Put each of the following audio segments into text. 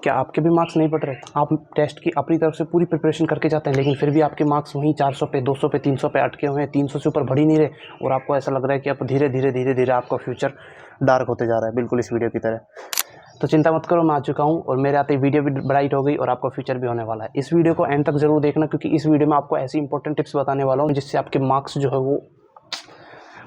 क्या आपके भी मार्क्स नहीं बढ़ रहे? आप टेस्ट की अपनी तरफ से पूरी प्रिपरेशन करके जाते हैं, लेकिन फिर भी आपके मार्क्स वहीं 400 पे, 200 पे, 300 पे अटके हुए हैं, 300 से ऊपर बढ़ ही नहीं रहे, और आपको ऐसा लग रहा है कि अब धीरे धीरे आपका फ्यूचर डार्क होते जा रहा है, बिल्कुल इस वीडियो की तरह। तो चिंता मत करो, मैं आ चुका हूँ और मेरे आते ही वीडियो भी ब्राइट हो गई और आपका फ्यूचर भी होने वाला है। इस वीडियो को एंड तक जरूर देखना, क्योंकि इस वीडियो में आपको ऐसी इंपॉर्टेंट टिप्स बताने वाला हूँ जिससे आपके मार्क्स जो है वो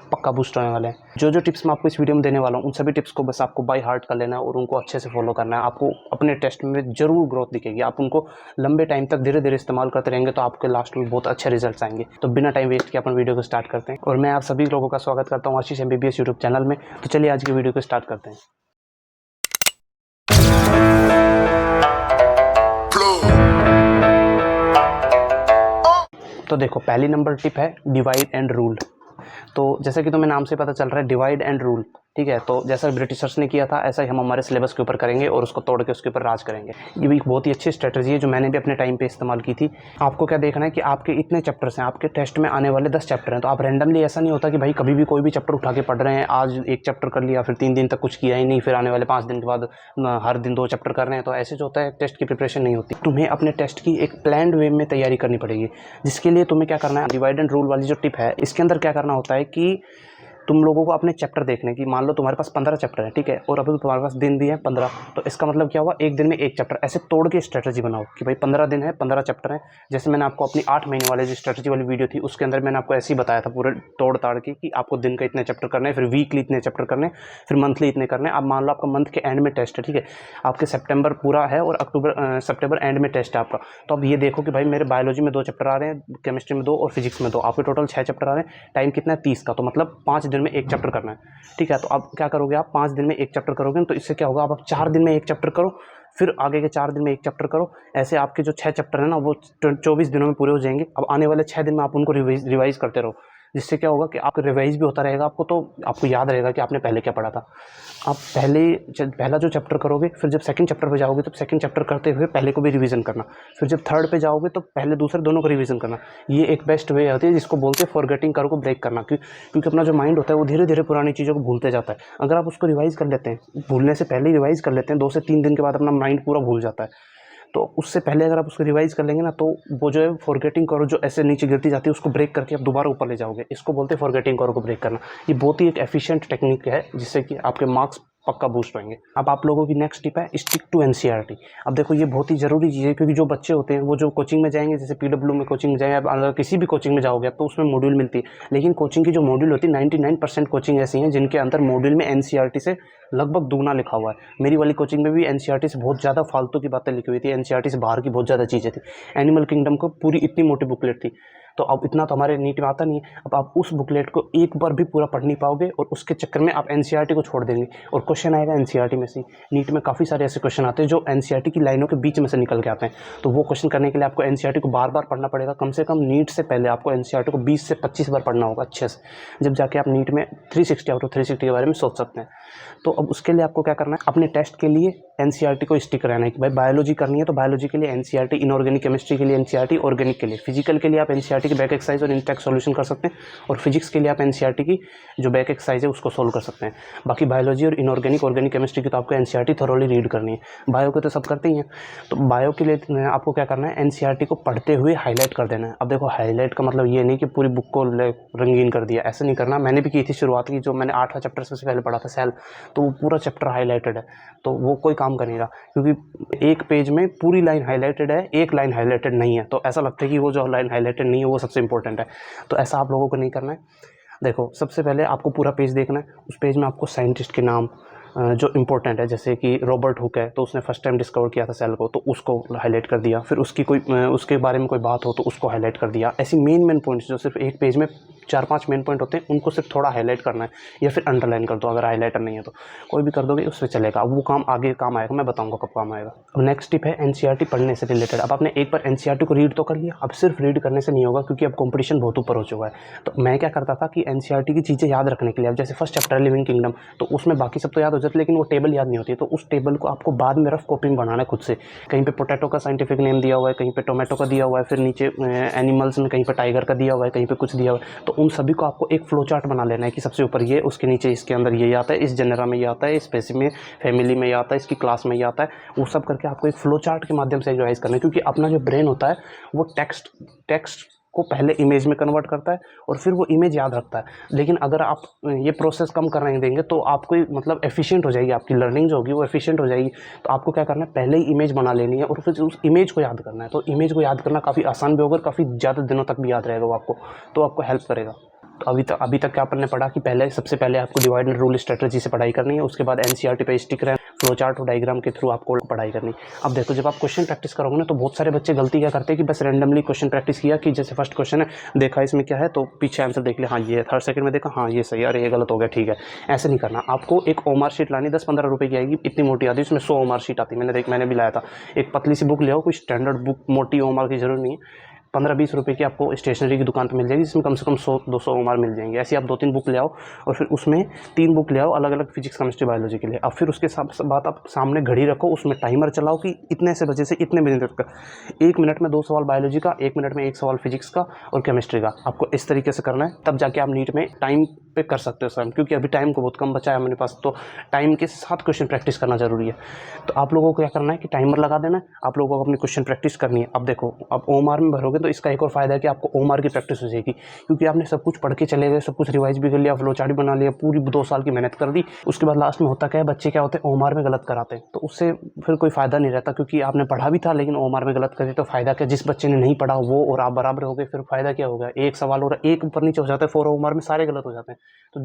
पक्का बूस्ट होने वाले हैं। जो टिप्स मैं आपको इस वीडियो में देने वाला हूँ, उन सभी टिप्स को बस आपको बाय हार्ट कर लेना है और उनको अच्छे से फॉलो करना है। आपको अपने टेस्ट में जरूर ग्रोथ दिखेगी। आप उनको लंबे टाइम तक धीरे धीरे इस्तेमाल करते रहेंगे तो आपके लास्ट में बहुत अच्छे रिजल्ट्स आएंगे। तो बिना टाइम वेस्ट किए अपन वीडियो को स्टार्ट करते हैं, और मैं आप सभी लोगों का स्वागत करता हूँ आशीष MBBS यूट्यूब चैनल में। तो चलिए आज की वीडियो को स्टार्ट करते हैं। तो देखो, पहली नंबर टिप है डिवाइड एंड रूल। तो जैसे कि तुम्हें नाम से पता चल रहा है, डिवाइड एंड रूल, ठीक है। तो जैसा ब्रिटिशर्स ने किया था ऐसा ही हम हमारे सिलेबस के ऊपर करेंगे और उसको तोड़ के उसके ऊपर राज करेंगे। ये भी एक बहुत ही अच्छी स्ट्रेटजी है जो मैंने भी अपने टाइम पे इस्तेमाल की थी। आपको क्या देखना है कि आपके इतने चैप्टर्स हैं, आपके टेस्ट में आने वाले 10 चैप्टर हैं, तो आप रैंडमली, ऐसा नहीं होता कि भाई कभी भी कोई भी चैप्टर उठा के पढ़ रहे हैं, आज एक चैप्टर कर लिया फिर 3 दिन तक कुछ किया ही नहीं, फिर आने वाले 5 दिन के बाद हर दिन 2 चैप्टर कर रहे हैं। तो ऐसे जो होता है, टेस्ट की प्रिपरेशन नहीं होती। तुम्हें अपने टेस्ट की एक प्लान्ड वे में तैयारी करनी पड़ेगी, जिसके लिए तुम्हें क्या करना है, डिवाइड एंड रूल वाली जो टिप है, इसके अंदर क्या करना होता है कि तुम लोगों को अपने चैप्टर देखने की, मान लो तुम्हारे पास 15 चैप्टर है, ठीक है, और अभी तुम्हारे पास दिन भी है 15, तो इसका मतलब क्या हुआ, एक दिन में एक चैप्टर। ऐसे तोड़ के स्ट्रेटजी बनाओ कि भाई 15 दिन है, 15 चैप्टर है। जैसे मैंने आपको अपनी 8 महीने वाले जो स्ट्रेटजी वाली वीडियो थी उसके अंदर मैंने आपको ऐसे ही बताया था पूरे तोड़ ताड़ के कि आपको दिन का इतने चैप्टर करने हैं, फिर वीकली इतने चैप्टर करने, फिर मंथली इतने करने। अब मान लो आपका मंथ के एंड में टेस्ट है, ठीक है, आपके सितंबर पूरा है और सितंबर एंड में टेस्ट है आपका। तो अब ये देखो कि भाई मेरे बायोलॉजी में 2 चैप्टर आ रहे हैं, केमिस्ट्री में 2 और फिजिक्स में 2, आपके टोटल 6 चैप्टर आ रहे हैं। टाइम कितना है, 30 का, तो मतलब 5 दिन में एक चैप्टर करना है, ठीक है। तो अब क्या करोगे, आप 5 दिन में एक चैप्टर करोगे, तो इससे क्या होगा, आप 4 दिन में एक चैप्टर करो, फिर आगे के 4 दिन में एक चैप्टर करो। ऐसे आपके जो 6 चैप्टर है ना, वो 24 दिनों में पूरे हो जाएंगे। अब आने वाले 6 दिन में आप उनको रिवाइज करते रहो, जिससे क्या होगा कि आपका रिवाइज भी होता रहेगा आपको, तो आपको याद रहेगा कि आपने पहले क्या पढ़ा था। आप पहला जो चैप्टर करोगे, फिर जब सेकंड चैप्टर पे जाओगे तो सेकंड चैप्टर करते हुए पहले को भी रिवीजन करना, फिर जब थर्ड पे जाओगे तो पहले दूसरे दोनों को रिवीजन करना। ये एक बेस्ट वे होती है जिसको बोलते हैं फॉरगेटिंग कर्व को ब्रेक करना, क्योंकि अपना जो माइंड होता है वो धीरे धीरे पुरानी चीज़ों को भूलते जाता है। अगर आप उसको रिवाइज कर लेते हैं, भूलने से पहले ही रिवाइज कर लेते हैं, 2 से 3 दिन के बाद अपना माइंड पूरा भूल जाता है। तो उससे पहले अगर आप उसको रिवाइज कर लेंगे ना, तो वो जो है फॉरगेटिंग कर्व जो ऐसे नीचे गिरती जाती है उसको ब्रेक करके आप दोबारा ऊपर ले जाओगे। इसको बोलते हैं फॉरगेटिंग कर्व को ब्रेक करना। ये बहुत ही एक एफिशिएंट टेक्निक है जिससे कि आपके मार्क्स पक्का बूस्ट होंगे। अब आप लोगों की नेक्स्ट टिप है स्टिक टू NCERT। अब देखो, ये बहुत ही ज़रूरी चीज़ है, क्योंकि जो बच्चे होते हैं वो जो कोचिंग में जाएंगे, जैसे PW में कोचिंग जाए, अगर किसी भी कोचिंग में जाओगे तो उसमें मॉड्यूल मिलती है, लेकिन कोचिंग की जो मॉड्यूल होती है 99% कोचिंग ऐसी हैं जिनके अंदर मॉड्यूल में NCERT से लगभग दुगना लिखा हुआ है। मेरी वाली कोचिंग में भी NCERT से बहुत ज़्यादा फालतू की बातें लिखी हुई थी, NCERT से बाहर की बहुत ज़्यादा चीज़ें थी। एनिमल किंगडम को पूरी इतनी मोटी बुकलेट थी, तो अब इतना तो हमारे नीट में आता नहीं है। अब आप उस बुकलेट को एक बार भी पूरा पढ़ नहीं पाओगे और उसके चक्कर में आप NCERT को छोड़ देंगे और क्वेश्चन आएगा NCERT में से। नीट में काफ़ी सारे ऐसे क्वेश्चन आते हैं जो NCERT की लाइनों के बीच में से निकल के आते हैं, तो वो क्वेश्चन करने के लिए आपको NCERT को बार बार पढ़ना पड़ेगा। कम से कम नीट से पहले आपको NCERT को 20 से 25 बार पढ़ना होगा अच्छे से, जब जाके आप नीट में 360 आउट ऑफ 360 के बारे में सोच सकते हैं। तो अब उसके लिए आपको क्या करना है, अपने टेस्ट के लिए NCERT को स्टिक रहना है कि भाई बायोलॉजी करनी है तो बायोलॉजी के लिए NCERT, इनऑर्गेनिक केमिस्ट्री के लिए NCERT, ऑर्गेनिक के लिए, फिजिकल के लिए आप NCERT की बैक एक्सरसाइज और इंटैक्ट सॉल्यूशन कर सकते हैं, और फिजिक्स के लिए आप NCERT की जो बैक एक्सरसाइज है उसको सोल्व कर सकते हैं। बाकी बायोलॉजी और इनऑर्गेनिक, ऑर्गेनिक केमिस्ट्री की तो आपको NCERT थोरोली रीड करनी है। बायो के तो सब करते ही हैं, तो बायो के लिए आपको क्या करना है, NCERT को पढ़ते हुए हाईलाइट कर देना है। अब देखो, हाईलाइट का मतलब ये नहीं कि पूरी बुक को रंगीन कर दिया, ऐसा नहीं करना। मैंने भी की थी शुरुआत की, जो मैंने 8वां चैप्टर सबसे पहले पढ़ा था सेल, तो वो पूरा चैप्टर हाईलाइटेड है, तो वो कोई काम का नहीं रहा, क्योंकि एक पेज में पूरी लाइन हाईलाइटेड है, एक लाइन हाईलाइटेड नहीं है, तो ऐसा लगता है कि वो जो लाइन हाईलाइटेड नहीं है वो सबसे इंपॉर्टेंट है। तो ऐसा आप लोगों को नहीं करना है। देखो, सबसे पहले आपको पूरा पेज देखना है, उस पेज में आपको साइंटिस्ट के नाम जो इंपॉर्टेंट है, जैसे कि रॉबर्ट हुक है तो उसने फर्स्ट टाइम डिस्कवर किया था सेल को, तो उसको हाईलाइट कर दिया। फिर उसकी कोई उसके बारे में कोई बात हो तो उसको हाईलाइट कर दिया। ऐसी मेन पॉइंट्स जो सिर्फ एक पेज में 4-5 मेन पॉइंट होते हैं, उनको सिर्फ थोड़ा हाईलाइट करना है, या फिर अंडरलाइन कर दो अगर हाईलाइटर नहीं है तो, कोई भी कर दोगे उससे चलेगा। अब वो काम आगे काम आएगा, मैं बताऊंगा कब काम आएगा। अब नेक्स्ट टिप है NCERT पढ़ने से रिलेटेड। अब आपने एक बार NCERT को रीड तो कर लिया, अब सिर्फ रीड करने से नहीं होगा, क्योंकि अब कंपटीशन बहुत ऊपर हो चुका है। तो मैं क्या करता था कि NCERT की चीज़ें याद रखने के लिए, अब जैसे फर्स्ट चैप्टर लिविंग किंगडम, तो उसमें बाकी सब तो याद हो जाता है, लेकिन वो टेबल याद नहीं होती, तो उस टेबल को आपको बाद में रफ कॉपिंग बनाना है खुद से। कहीं पे पोटैटो का साइंटिफिक नेम दिया हुआ है, कहीं पे टोमेटो का दिया हुआ है, फिर नीचे एनिमल्स में कहीं पे टाइगर का दिया हुआ है, कहीं पे कुछ दिया हुआ है, तो उन सभी को आपको एक फ्लो चार्ट बना लेना है कि सबसे ऊपर ये, उसके नीचे इसके अंदर ये आता है, इस जनरा में ये आता है, इस स्पेसिस में, फैमिली में ये आता है, इसकी क्लास में ये आता है, वो सब करके आपको एक फ्लो चार्ट के माध्यम से रिवाइज करना है। क्योंकि अपना जो ब्रेन होता है वो टेक्स्ट को पहले इमेज में कन्वर्ट करता है और फिर वो इमेज याद रखता है। लेकिन अगर आप ये प्रोसेस कम करने देंगे तो आपको मतलब एफिशिएंट हो जाएगी, आपकी लर्निंग जो होगी वो एफिशिएंट हो जाएगी। तो आपको क्या करना है, पहले ही इमेज बना लेनी है और फिर उस इमेज को याद करना है। तो इमेज को याद करना काफ़ी आसान भी होगा, काफ़ी ज़्यादा दिनों तक भी याद रहेगा वो आपको, तो आपको हेल्प करेगा। तो अभी तक क्या अपन ने पढ़ा कि सबसे पहले आपको डिवाइड एंड रूल स्ट्रेटजी से पढ़ाई करनी है, उसके बाद एनसीईआरटी पे स्टिक रहे, फ्लो चार्ट और डायग्राम के थ्रू आपको पढ़ाई करनी। अब देखो, जब आप क्वेश्चन प्रैक्टिस करोगे ना तो बहुत सारे बच्चे गलती क्या करते हैं कि बस रैंडमली क्वेश्चन प्रैक्टिस किया कि जैसे फर्स्ट क्वेश्चन है, देखा इसमें क्या है तो पीछे आंसर देख लिया, हाँ ये है, थर्ड सेकंड में देखा, हाँ ये सही है, अरे ये गलत हो गया, ठीक है। ऐसे नहीं करना, आपको एक ओमार शीट लानी, 10-15 रुपये की आएगी, इतनी मोटी आती है, उसमें 100 ओमार शीट आती है, मैंने भी लाया था। एक पतली सी बुक ले आओ, कोई स्टैंडर्ड बुक, मोटी ओमार की जरूरत नहीं है, 15-20 रुपये की आपको स्टेशनरी की दुकान पर मिल जाएगी, जिसमें कम से कम 100-200 ओमार मिल जाएंगे। ऐसी आप 2-3 बुक ले आओ और फिर उसमें 3 बुक ले आओ अलग अलग फिजिक्स, केमिस्ट्री, बायोलॉजी के लिए। अब फिर उसके बाद आप सामने घड़ी रखो, उसमें टाइमर चलाओ कि इतने से बजे से इतने बजे तक 1 मिनट में 2 सवाल बायोलॉजी का, 1 मिनट में 1 सवाल फिजिक्स का और केमिस्ट्री का। आपको इस तरीके से करना है, तब जाके आप नीट में टाइम पे कर सकते हो सर, क्योंकि अभी टाइम को बहुत कम बचा है मेरे पास, तो टाइम के साथ क्वेश्चन प्रैक्टिस करना जरूरी है। तो आप लोगों को क्या करना है कि टाइमर लगा देना है, आप लोगों को अपनी क्वेश्चन प्रैक्टिस करनी है। अब देखो, अब ओमार में भरोगे तो इसका एक और फायदा है कि आपको ओमार की प्रैक्टिस हो जाएगी, क्योंकि आपने सब कुछ पढ़ के चले गए, सब कुछ रिवाइज भी कर लिया, फ्लो चार्ट भी बना लिया, पूरी 2 साल की मेहनत कर दी। उसके बाद लास्ट में होता क्या है, बच्चे क्या होते हैं, ओमार में गलत कराते हैं, तो उससे फिर कोई फायदा नहीं रहता, क्योंकि आपने पढ़ा भी था लेकिन ओमार में गलत करे तो फायदा क्या, जिस बच्चे ने नहीं पढ़ा वो और आप बराबर हो गए, फिर फायदा क्या होगा, एक सवाल और एक ऊपर नीचे हो जाता है, 4 ओमार में सारे गलत हो जाते हैं। तो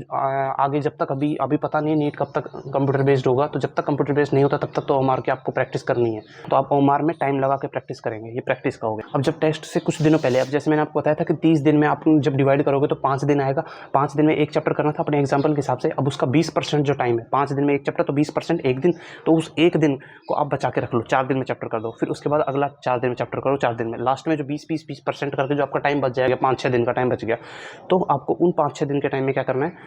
आगे जब तक अभी पता नहीं नीट कब तक कंप्यूटर बेस्ड होगा, तो जब तक कंप्यूटर बेस्ड नहीं होता तब तक तो ओमार की आपको प्रैक्टिस करनी है। तो आप ओमार में टाइम लगा के प्रैक्टिस करेंगे, ये प्रैक्टिस का होगा। अब जब टेस्ट से कुछ दिनों पहले, अब जैसे मैंने आपको बताया था कि 30 दिन में आप जब डिवाइड करोगे तो 5 दिन आएगा, 5 दिन में एक चैप्टर करना था अपने एग्जाम्पल के हिसाब से। अब उसका 20% जो टाइम है, 5 दिन में एक चैप्टर, तो 20% एक दिन, तो उस एक दिन को आप बचा के रख लो, 4 दिन में चैप्टर कर दो, फिर उसके बाद अगला 4 दिन में चैप्टर करो, 4 दिन में, लास्ट में जो 20% करके जो आपका टाइम बच जाएगा, 5-6 दिन का टाइम बच गया, तो आपको उन 5-6 दिन के टाइम में क्या करना है,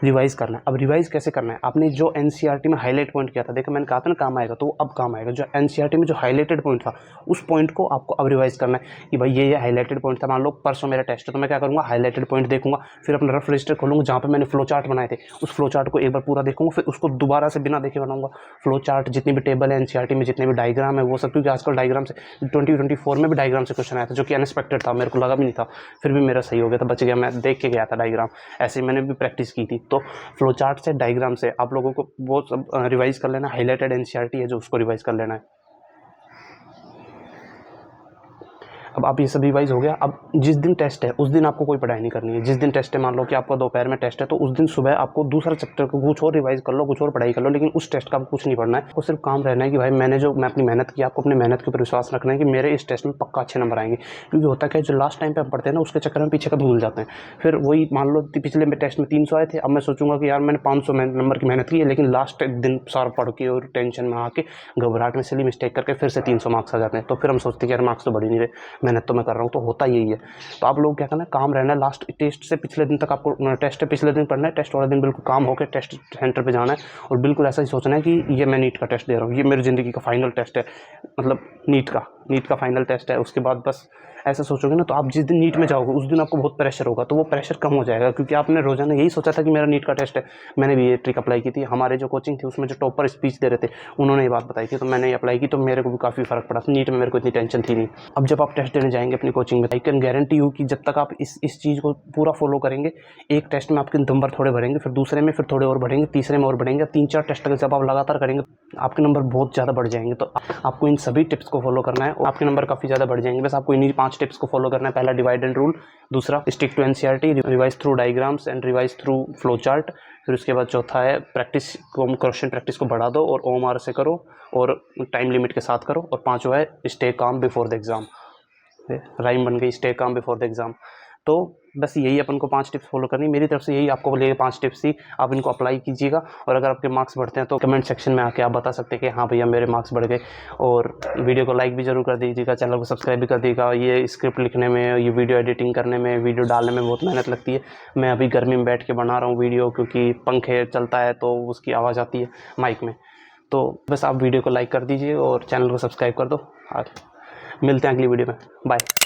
रिवाइज करना है। अब रिवाइज कैसे करना है, आपने जो एनसीईआरटी में हाईलाइट पॉइंट किया था, देखो मैंने कहा था ना काम आएगा, तो अब काम आएगा। जो एनसीईआरटी में जो हाईलाइटेड पॉइंट था उस पॉइंट को आपको अब रिवाइज करना है कि भाई ये हाईलाइटेड पॉइंट था। मान लो परसों मेरा टेस्ट है तो मैं क्या करूँगा, हाईलाइटेड पॉइंट देखूंगा, फिर अपना रफ रजिस्टर खोलूंगा जहाँ पे मैंने फ्लो चार्ट बनाए थे, उस फ्लो चार्ट को एक बार पूरा देखूंगा, फिर उसको दोबारा से बिना देखे बनाऊंगा फ्लो चार्ट, जितनी भी टेबल है एनसीईआरटी में, जितने भी डायग्राम है वो सब, क्योंकि आजकल डायग्राम से 2024 में भी डायग्राम से क्वेश्चन आया था, जो कि अनएक्सपेक्टेड था, मेरे को लगा भी नहीं था, फिर भी मेरा सही हो गया था, बच गया, मैं देख के गया था डायग्राम। ऐसे मैंने भी प्रैक्टिस की थी। तो फ्लो चार्ट से, डायग्राम से आप लोगों को वो सब रिवाइज कर लेना। हाईलाइटेड एनसीईआरटी है जो, उसको रिवाइज कर लेना है। अब आप ये सब रिवाइज हो गया। अब जिस दिन टेस्ट है उस दिन आपको कोई पढ़ाई नहीं करनी है। जिस दिन टेस्ट है, मान लो कि आपका दोपहर में टेस्ट है, तो उस दिन सुबह आपको दूसरा चैप्टर को कुछ और रिवाइज कर लो, कुछ और पढ़ाई कर लो, लेकिन उस टेस्ट का आपको कुछ नहीं पढ़ना है। आपको सिर्फ काम रहना है कि भाई मैं अपनी मेहनत की, आपको अपनी मेहनत के ऊपर विश्वास रखना है कि मेरे इस टेस्ट में पक्का अच्छे नंबर आएंगे। क्योंकि होता क्या है, जो लास्ट टाइम पे हम पढ़ते हैं ना, उसके चक्कर में पीछे का भूल जाते हैं। फिर वही मान लो पिछले टेस्ट में 300 आए थे, अब मैं सोचूंगा कि यार मैंने 500 नंबर की मेहनत की है, लेकिन लास्ट दिन सारा पढ़ के और टेंशन में आके घबराहट में सिली मिस्टेक करके फिर से 300 मार्क्स आ जाते हैं। तो फिर हम सोचते हैं कि यार मार्क्स तो बढ़ ही नहीं रहे, मेहनत तो मैं कर रहा हूँ। तो होता यही है। तो आप लोग क्या करना है, काम रहना है, लास्ट टेस्ट से पिछले दिन तक आपको, टेस्ट है पिछले दिन पढ़ना है, टेस्ट वाले दिन बिल्कुल काम होकर टेस्ट सेंटर पे जाना है और बिल्कुल ऐसा ही सोचना है कि ये मैं नीट का टेस्ट दे रहा हूँ, ये मेरी ज़िंदगी का फाइनल टेस्ट है, मतलब नीट का फाइनल टेस्ट है। उसके बाद बस ऐसा सोचोगे ना, तो आप जिस दिन नीट में जाओगे उस दिन आपको बहुत प्रेशर होगा, तो वो प्रेशर कम हो जाएगा, क्योंकि आपने रोजाना यही सोचा था कि मेरा नीट का टेस्ट है। मैंने भी ये ट्रिक अप्लाई की थी, हमारे जो कोचिंग थी उसमें जो टॉपर स्पीच दे रहे थे उन्होंने ये बात बताई थी, तो मैंने अप्लाई की, तो मेरे को भी काफ़ी फर्क पड़ा। नीट में मेरे को इतनी टेंशन थी नहीं। अब जब आप टेस्ट देने जाएंगे अपनी कोचिंग में, आई कैन गारंटी यू कि जब तक आप इस चीज़ को पूरा फॉलो करेंगे, एक टेस्ट में आपके नंबर थोड़े बढ़ेंगे, फिर दूसरे में फिर थोड़े और बढ़ेंगे, तीसरे में और बढ़ेंगे, 3-4 टेस्ट जब आप लगातार करेंगे आपके नंबर बहुत ज़्यादा बढ़ जाएंगे। तो आपको इन सभी टिप्स को फॉलो करना है और आपके नंबर काफ़ी ज़्यादा बढ़ जाएंगे। बस आपको इन्हीं 5 टिप्स को फॉलो करना है। पहला, डिवाइड एंड रूल। दूसरा, stick to NCERT, revise through diagrams and revise through flow chart. फिर उसके बाद चौथा है, प्रैक्टिस को, क्वेश्चन प्रैक्टिस को बढ़ा दो और ओएमआर से करो और टाइम लिमिट के साथ करो। और पांचवा है, stay calm before the exam. Rhyme बन गई, stay calm before the exam. तो बस यही अपन को 5 टिप्स फॉलो करनी। मेरी तरफ से यही आपको बोले 5 टिप्स थी, आप इनको अप्लाई कीजिएगा। और अगर आपके मार्क्स बढ़ते हैं तो कमेंट सेक्शन में आके आप बता सकते हैं कि हाँ भैया मेरे मार्क्स बढ़ गए। और वीडियो को लाइक भी जरूर कर दीजिएगा, चैनल को सब्सक्राइब भी कर दीजिएगा। ये स्क्रिप्ट लिखने में, ये वीडियो एडिटिंग करने में, वीडियो डालने में बहुत मेहनत लगती है। मैं अभी गर्मी में बैठ के बना रहा हूँ वीडियो, क्योंकि पंखे चलता है तो उसकी आवाज़ आती है माइक में। तो बस आप वीडियो को लाइक कर दीजिए और चैनल को सब्सक्राइब कर दो। मिलते हैं अगली वीडियो में, बाय।